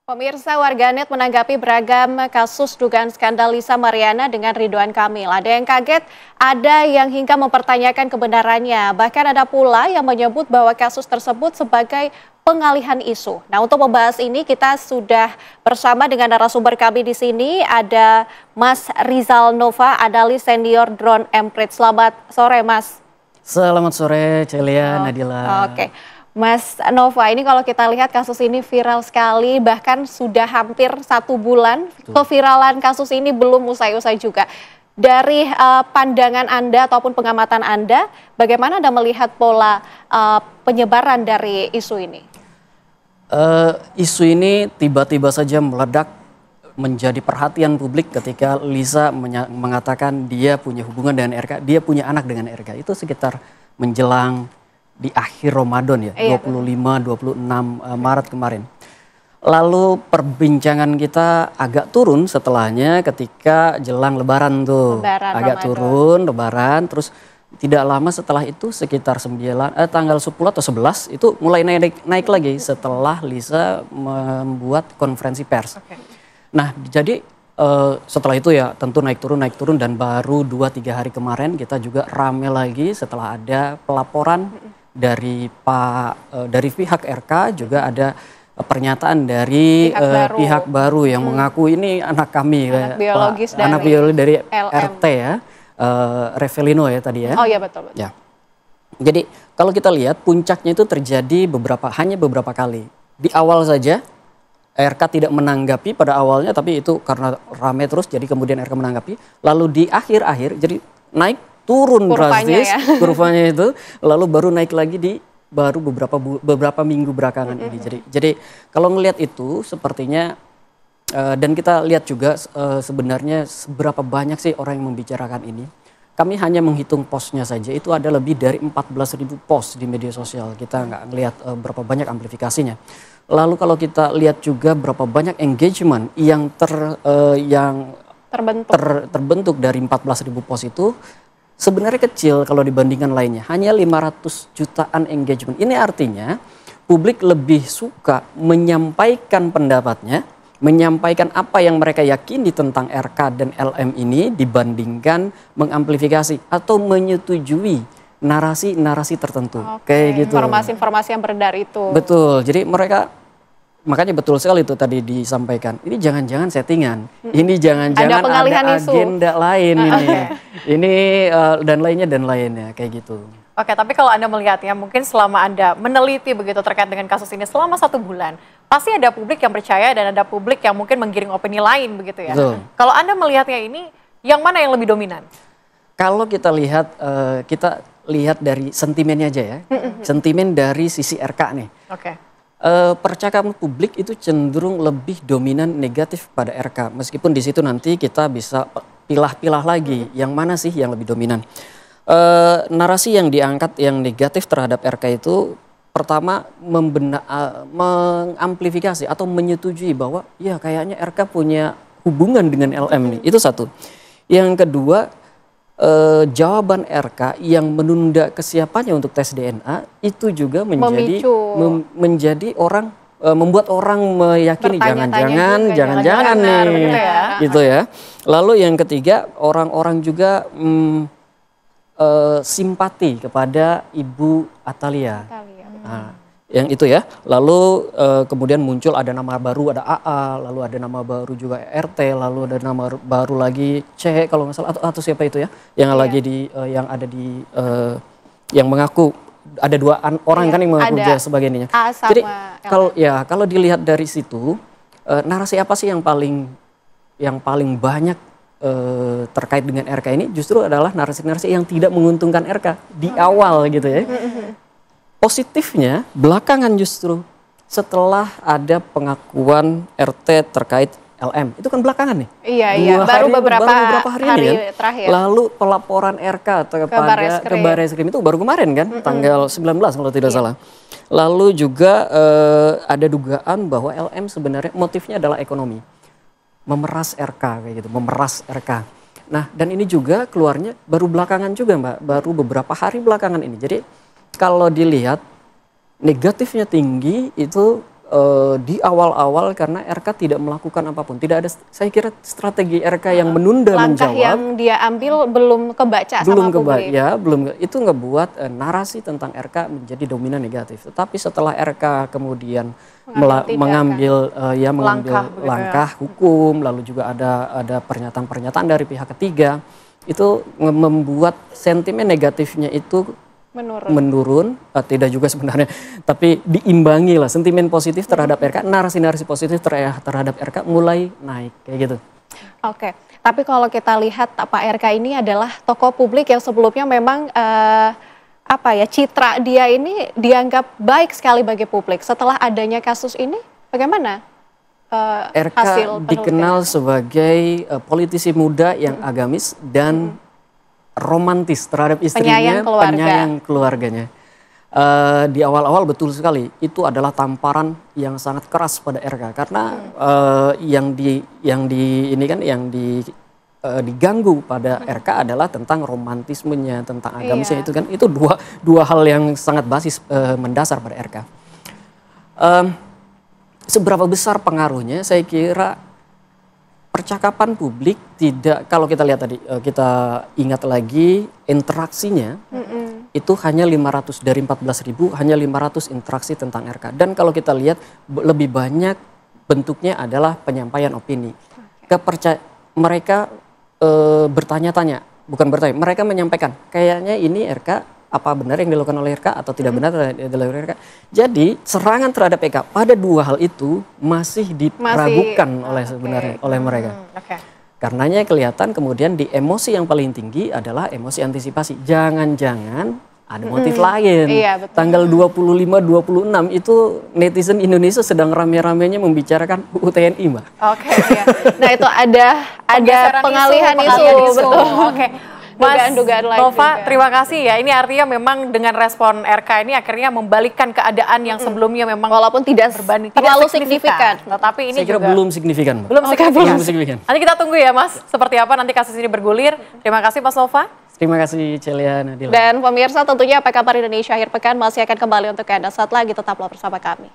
Pemirsa, warganet menanggapi beragam kasus dugaan skandal Lisa Mariana dengan Ridwan Kamil. Ada yang kaget, ada yang hingga mempertanyakan kebenarannya. Bahkan ada pula yang menyebut bahwa kasus tersebut sebagai pengalihan isu. Nah, untuk membahas ini kita sudah bersama dengan narasumber kami di sini. Ada Mas Rizal Nova, analis senior Drone Emprit. Selamat sore, Mas. Selamat sore, Celia, Nadila. Oke. Mas Nova, ini kalau kita lihat kasus ini viral sekali, bahkan sudah hampir 1 bulan. Keviralan kasus ini belum usai-usai juga. Dari pandangan Anda ataupun pengamatan Anda, bagaimana Anda melihat pola penyebaran dari isu ini? Isu ini tiba-tiba saja meledak menjadi perhatian publik ketika Lisa mengatakan dia punya hubungan dengan RK, dia punya anak dengan RK. Itu sekitar menjelang di akhir Ramadan ya, 25-26 Maret kemarin. Lalu perbincangan kita agak turun setelahnya ketika jelang Lebaran tuh. Agak Ramadan. Turun, Lebaran, terus tidak lama setelah itu sekitar tanggal 10 atau 11 itu mulai naik lagi setelah Lisa membuat konferensi pers. Nah, jadi setelah itu ya tentu naik turun dan baru 2-3 hari kemarin kita juga rame lagi setelah ada pelaporan dari pihak RK, juga ada pernyataan dari pihak baru yang mengaku ini anak kami, anak biologis dari RT ya, Revelino ya tadi ya. Oh iya betul. Ya. Jadi kalau kita lihat puncaknya itu terjadi hanya beberapa kali. Di awal saja RK tidak menanggapi pada awalnya, tapi itu karena rame terus jadi kemudian RK menanggapi. Lalu di akhir jadi naik turun drastis kurvanya itu, lalu baru naik lagi di beberapa minggu belakangan ini. Jadi kalau ngelihat itu sepertinya dan kita lihat juga sebenarnya seberapa banyak sih orang yang membicarakan ini. Kami hanya menghitung postnya saja itu ada lebih dari 14.000 post di media sosial. Kita nggak ngelihat berapa banyak amplifikasinya. Lalu kalau kita lihat juga berapa banyak engagement yang terbentuk dari 14.000 post itu sebenarnya kecil kalau dibandingkan lainnya. Hanya 500 jutaan engagement. Ini artinya publik lebih suka menyampaikan pendapatnya, menyampaikan apa yang mereka yakini tentang RK dan LM ini dibandingkan mengamplifikasi atau menyetujui narasi-narasi tertentu. Kayak gitu. Informasi-informasi yang beredar itu. Betul. Jadi makanya betul sekali itu tadi disampaikan. Ini jangan-jangan settingan. Ini jangan-jangan ada agenda lain ini. Ini dan lainnya kayak gitu. Oke, tapi kalau Anda melihatnya mungkin selama Anda meneliti begitu terkait dengan kasus ini selama 1 bulan, pasti ada publik yang percaya dan ada publik yang mungkin menggiring opini lain begitu ya. Betul. Kalau Anda melihatnya ini, yang mana yang lebih dominan? Kalau kita lihat dari sentimennya aja ya. Sentimen dari sisi RK nih. Percakapan publik itu cenderung lebih dominan negatif pada RK. Meskipun di situ nanti kita bisa pilah-pilah lagi yang mana sih yang lebih dominan. Narasi yang diangkat yang negatif terhadap RK itu pertama mengamplifikasi atau menyetujui bahwa ya kayaknya RK punya hubungan dengan LM nih. Itu satu. Yang kedua, jawaban RK yang menunda kesiapannya untuk tes DNA itu juga menjadi orang membuat orang meyakini jangan-jangan nih gitu ya. Lalu yang ketiga, orang-orang juga simpati kepada Ibu Atalia. Nah, yang itu ya. Lalu kemudian muncul ada nama baru, ada AA, lalu ada nama baru juga RT, lalu ada nama baru lagi C kalau nggak salah atau siapa itu ya, yang lagi yang mengaku ada 2 orang kan yang mengaku sebagai ininya. Jadi kalau dilihat dari situ narasi apa sih yang paling banyak terkait dengan RK ini justru adalah narasi-narasi yang tidak menguntungkan RK di awal gitu ya. Positifnya belakangan justru setelah ada pengakuan RT terkait LM. Itu kan belakangan nih. Iya. Baru beberapa hari ini kan. Terakhir. Lalu pelaporan RK kepada ke Barreskrim itu baru kemarin kan, tanggal 19 kalau tidak salah. Lalu juga ada dugaan bahwa LM sebenarnya motifnya adalah ekonomi. Memeras RK kayak gitu, memeras RK. Nah, dan ini juga keluarnya baru belakangan juga Mbak, baru beberapa hari belakangan ini. Jadi kalau dilihat negatifnya tinggi itu di awal-awal karena RK tidak melakukan apapun, tidak ada, saya kira strategi RK yang menunda Langkah menjawab. yang dia ambil belum kebaca sama publik. Ya, itu ngebuat narasi tentang RK menjadi dominan negatif. Tetapi setelah RK kemudian mengambil langkah hukum, lalu juga ada pernyataan-pernyataan dari pihak ketiga, itu membuat sentimen negatifnya itu menurun, tidak juga sebenarnya, tapi diimbangi lah sentimen positif terhadap RK, narasi-narasi positif terhadap RK mulai naik kayak gitu. Oke, tapi kalau kita lihat Pak RK ini adalah tokoh publik yang sebelumnya memang citra dia ini dianggap baik sekali bagi publik. Setelah adanya kasus ini, bagaimana RK hasil dikenal sebagai politisi muda yang agamis dan romantis terhadap istrinya, penyayang keluarganya. Di awal-awal betul sekali itu adalah tamparan yang sangat keras pada RK karena yang diganggu pada RK adalah tentang romantismenya, tentang agamisnya. Itu dua hal yang sangat basis mendasar pada RK. Seberapa besar pengaruhnya? Saya kira percakapan publik tidak, kalau kita lihat tadi, kita ingat lagi interaksinya, itu hanya 500 dari 14.000, hanya 500 interaksi tentang RK. Dan kalau kita lihat lebih banyak bentuknya adalah penyampaian opini. Mereka bertanya-tanya, bukan bertanya, mereka menyampaikan, kayaknya ini RK, apa benar yang dilakukan oleh RK atau tidak benar yang dilakukan oleh RK. Jadi serangan terhadap RK pada dua hal itu masih diragukan oleh mereka. Karenanya kelihatan kemudian di emosi yang paling tinggi adalah emosi antisipasi. Jangan-jangan ada motif lain. Iya, Tanggal 25-26 itu netizen Indonesia sedang rame-ramenya membicarakan UU TNI, Mbak. Nah itu ada pengalihan isu. Betul. Mas dugaan lain Nova, juga. terima kasih ya. Ini artinya memang dengan respon RK ini akhirnya membalikkan keadaan yang sebelumnya memang walaupun tidak terlalu signifikan. Tetapi ini saya kira juga belum signifikan, Mbak. belum signifikan. Nanti kita tunggu ya Mas, seperti apa nanti kasus ini bergulir. Terima kasih Mas Nova. Terima kasih Celia, Nadila. Dan pemirsa, tentunya Apa Kabar Indonesia akhir pekan masih akan kembali untuk Anda. Saat lagi tetaplah bersama kami.